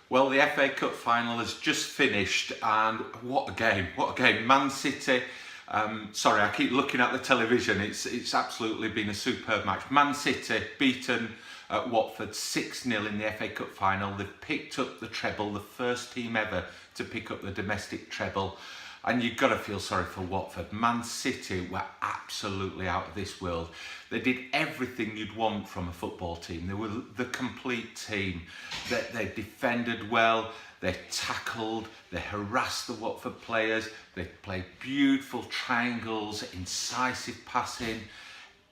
Well, the FA Cup final has just finished, and what a game, what a game. Man City, sorry, I keep looking at the television, it's absolutely been a superb match. Man City beaten at Watford 6-0 in the FA Cup final. They've picked up the treble, the first team ever to pick up the domestic treble. And you've got to feel sorry for Watford. Man City were absolutely out of this world. They did everything you'd want from a football team. They were the complete team. They defended well, they tackled, they harassed the Watford players, they played beautiful triangles, incisive passing.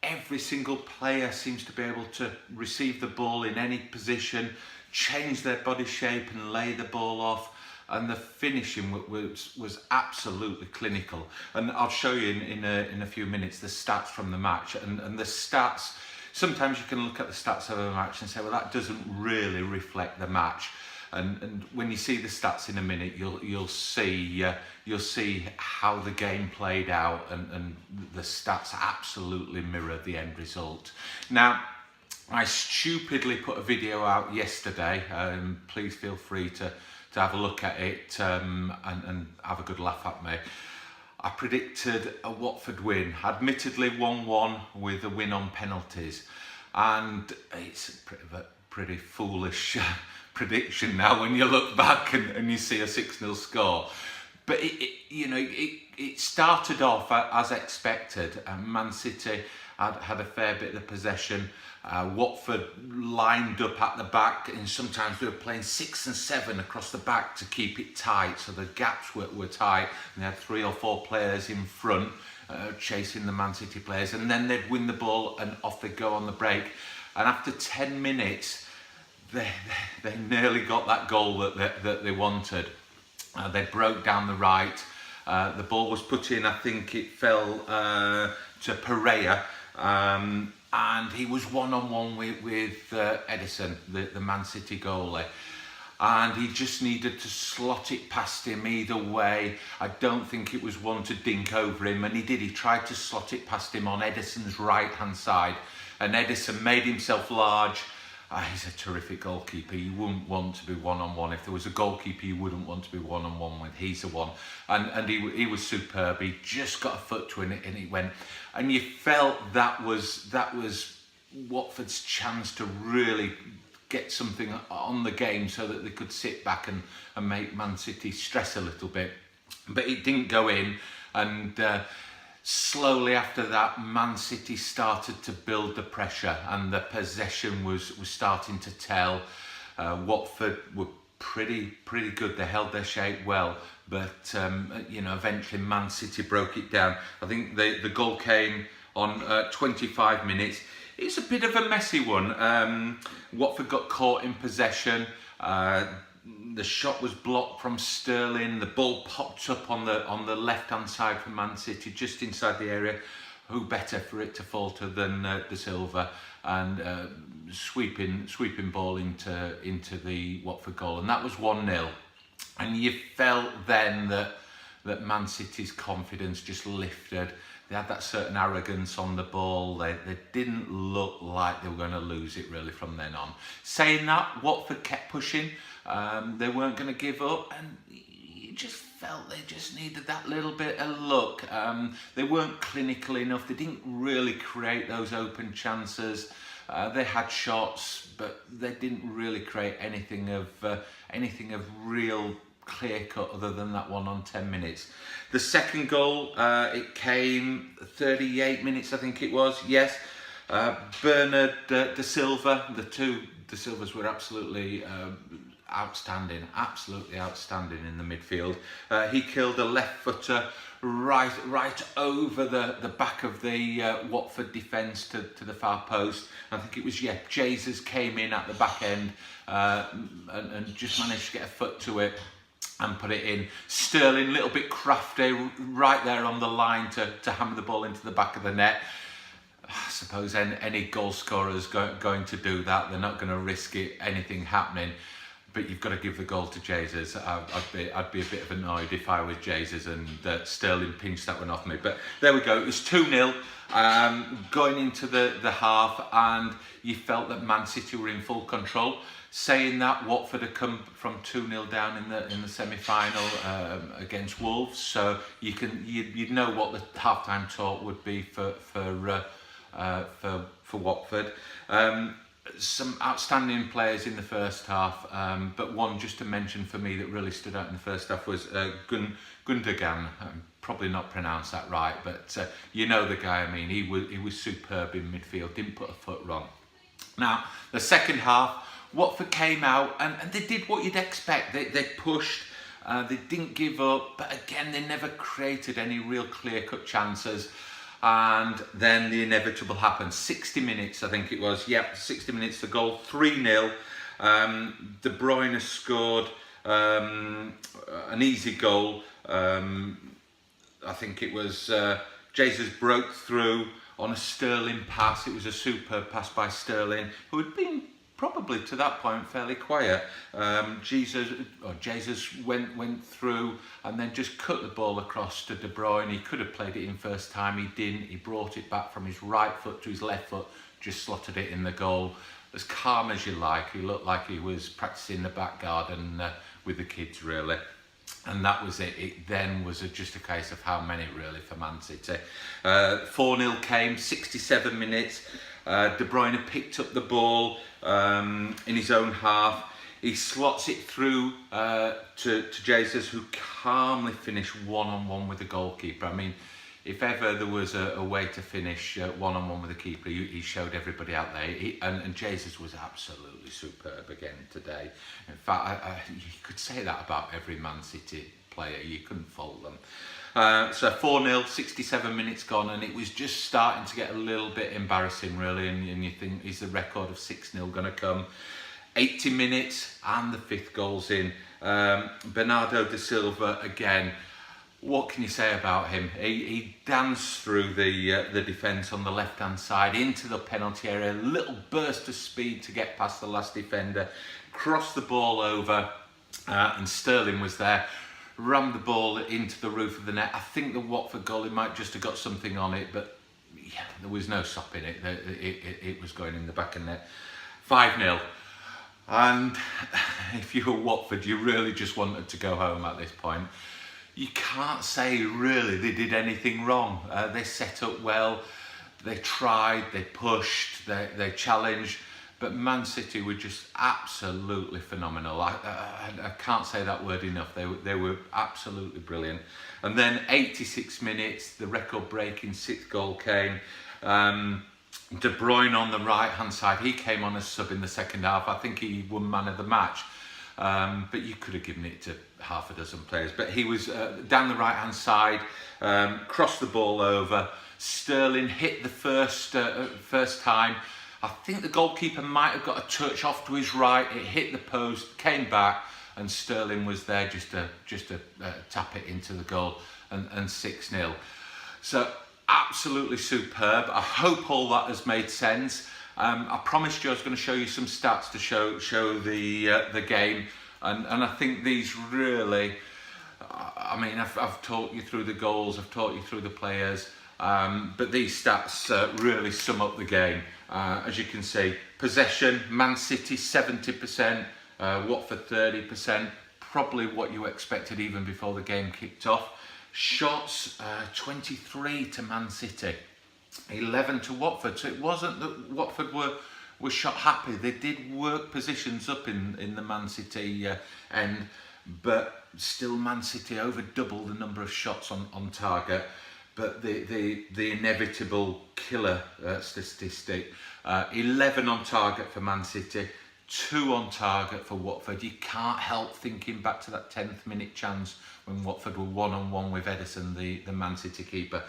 Every single player seems to be able to receive the ball in any position, change their body shape and lay the ball off. And the finishing was absolutely clinical. And I'll show you in a few minutes the stats from the match. And the stats, sometimes you can look at the stats of a match and say, well, that doesn't really reflect the match. And when you see the stats in a minute, you'll see how the game played out, and the stats absolutely mirror the end result. Now, I stupidly put a video out yesterday. Please feel free to have a look at it and have a good laugh at me. I predicted a Watford win, admittedly 1-1 with a win on penalties, and it's a pretty foolish prediction now when you look back and you see a 6-0 score. But it started off as expected. Man City had a fair bit of possession. Watford lined up at the back, and sometimes they were playing 6 and 7 across the back to keep it tight, so the gaps were tight, and they had 3 or 4 players in front chasing the Man City players, and then they'd win the ball and off they'd go on the break. And after 10 minutes they nearly got that goal that they wanted. They broke down the right, the ball was put in, I think it fell to Pereira, and he was one-on-one with Edison, the Man City goalie. And he just needed to slot it past him either way. I don't think it was one to dink over him, and he did. He tried to slot it past him on Edison's right-hand side, and Edison made himself large. He's a terrific goalkeeper. You wouldn't want to be one-on-one. If there was a goalkeeper you wouldn't want to be one-on-one with, he's the one. And he was superb. He just got a foot to it and he went. And you felt that was Watford's chance to really get something on the game so that they could sit back and make Man City stress a little bit. But it didn't go in, and slowly after that, Man City started to build the pressure, and the possession was starting to tell. Watford were pretty good. They held their shape well, but eventually Man City broke it down. I think the goal came on 25 minutes. It's a bit of a messy one. Watford got caught in possession. The shot was blocked from Sterling. The ball popped up on the left-hand side for Man City, just inside the area. Who better for it to falter than De Silva, and sweeping ball into the Watford goal, and that was 1-0. And you felt then that Man City's confidence just lifted. They had that certain arrogance on the ball. They didn't look like they were going to lose it really from then on. Saying that, Watford kept pushing. They weren't going to give up, and you just felt they just needed that little bit of luck. They weren't clinical enough. They didn't really create those open chances. They had shots, but they didn't really create anything of real clear cut other than that one on 10 minutes. The second goal, it came 38 minutes, I think it was. Yes, Bernard De Silva. The two De Silvas were absolutely outstanding in the midfield. He killed a left footer right over the back of the Watford defence to the far post. I think it was Jesus came in at the back end and just managed to get a foot to it and put it in. Sterling, a little bit crafty, right there on the line to hammer the ball into the back of the net. I suppose any goal scorer is going to do that. They're not going to risk anything happening. but you've got to give the goal to Jesus. I'd be a bit of annoyed if I was Jesus and Sterling pinched that one off me. But there we go. It was 2-0 going into the half, and you felt that Man City were in full control. Saying that, Watford had come from 2-0 down in the semi-final against Wolves, so you'd know what the half-time talk would be for Watford. Some outstanding players in the first half, but one just to mention for me that really stood out in the first half was Gundogan. Probably not pronounced that right, but you know the guy. I mean, he was superb in midfield. Didn't put a foot wrong. Now the second half, Watford came out and they did what you'd expect. They pushed. They didn't give up, but again, they never created any real clear-cut chances. And then the inevitable happened. 60 minutes, I think it was. Yep, 60 minutes to goal, 3-0. De Bruyne scored an easy goal. I think it was Jesus broke through on a Sterling pass. It was a superb pass by Sterling, who had been probably to that point fairly quiet. Jesus went through and then just cut the ball across to De Bruyne. He could have played it in first time, he didn't. He brought it back from his right foot to his left foot, just slotted it in the goal. As calm as you like. He looked like he was practicing the back garden with the kids, really. And that was it. It then was just a case of how many really for Man City. 4-0 came, 67 minutes. De Bruyne picked up the ball in his own half. He slots it through to Jesus, who calmly finished one-on-one with the goalkeeper. I mean, if ever there was a way to finish one-on-one with the keeper, he showed everybody out there. And Jesus was absolutely superb again today. In fact, you could say that about every Man City player. You couldn't fault them. So 4-0, 67 minutes gone, and it was just starting to get a little bit embarrassing, really. And you think, is the record of 6-0 going to come? 80 minutes, and the fifth goal's in. Bernardo da Silva again. What can you say about him? He danced through the defence on the left-hand side into the penalty area. A little burst of speed to get past the last defender. Crossed the ball over, and Sterling was there. Rammed the ball into the roof of the net. I think the Watford goalie might just have got something on it, but yeah, there was no stopping it. It was going in the back of the net. 5-0. And if you were Watford, you really just wanted to go home at this point. You can't say really they did anything wrong. They set up well, they tried, they pushed, they challenged, but Man City were just absolutely phenomenal. I can't say that word enough. They were absolutely brilliant. And then 86 minutes, the record-breaking sixth goal came. De Bruyne on the right-hand side, he came on as sub in the second half. I think he won man of the match. But you could have given it to half a dozen players. But he was down the right-hand side, crossed the ball over. Sterling hit the first time. I think the goalkeeper might have got a touch off to his right. It hit the post, came back, and Sterling was there just to tap it into the goal, and 6-0. So absolutely superb. I hope all that has made sense. I promised you I was going to show you some stats to show the game, and I think these really, I mean, I've talked you through the goals, I've talked you through the players, but these stats really sum up the game. As you can see, possession, Man City 70%, Watford 30%, probably what you expected even before the game kicked off. Shots, 23 to Man City. 11 to Watford, so it wasn't that Watford were shot happy. They did work positions up in the Man City end, but still Man City over double the number of shots on target. But the inevitable killer statistic, 11 on target for Man City, 2 on target for Watford. You can't help thinking back to that 10th minute chance when Watford were one-on-one with Edison, the Man City keeper.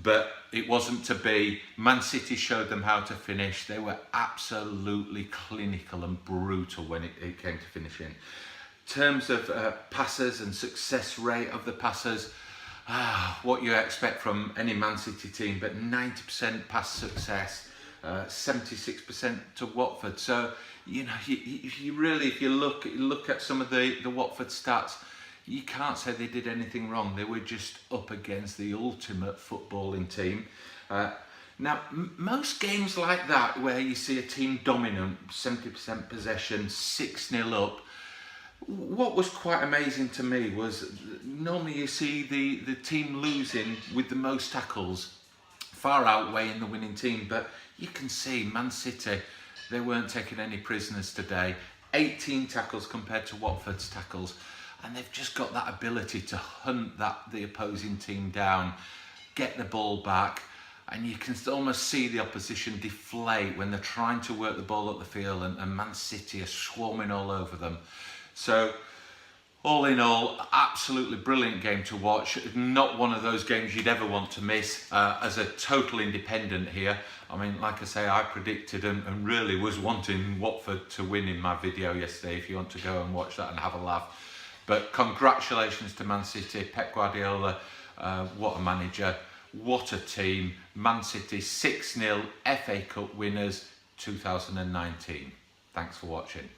But it wasn't to be. Man City showed them how to finish. They were absolutely clinical and brutal when it came to finishing. In terms of passes and success rate of the passes, what you expect from any Man City team, but 90% pass success. 76% to Watford. So, you know, you really, if you look at some of the Watford stats, you can't say they did anything wrong. They were just up against the ultimate footballing team. Now, most games like that, where you see a team dominant, 70% possession, 6-0 up, what was quite amazing to me was normally you see the team losing with the most tackles far outweighing the winning team, but you can see Man City, they weren't taking any prisoners today. 18 tackles compared to Watford's tackles, and they've just got that ability to hunt the opposing team down, get the ball back, and you can almost see the opposition deflate when they're trying to work the ball up the field, and Man City are swarming all over them. So, all in all, absolutely brilliant game to watch. Not one of those games you'd ever want to miss. As a total independent here, I mean, like I say, I predicted and really was wanting Watford to win in my video yesterday, if you want to go and watch that and have a laugh. But congratulations to Man City, Pep Guardiola, what a manager, what a team. Man City 6-0 FA Cup winners 2019. Thanks for watching.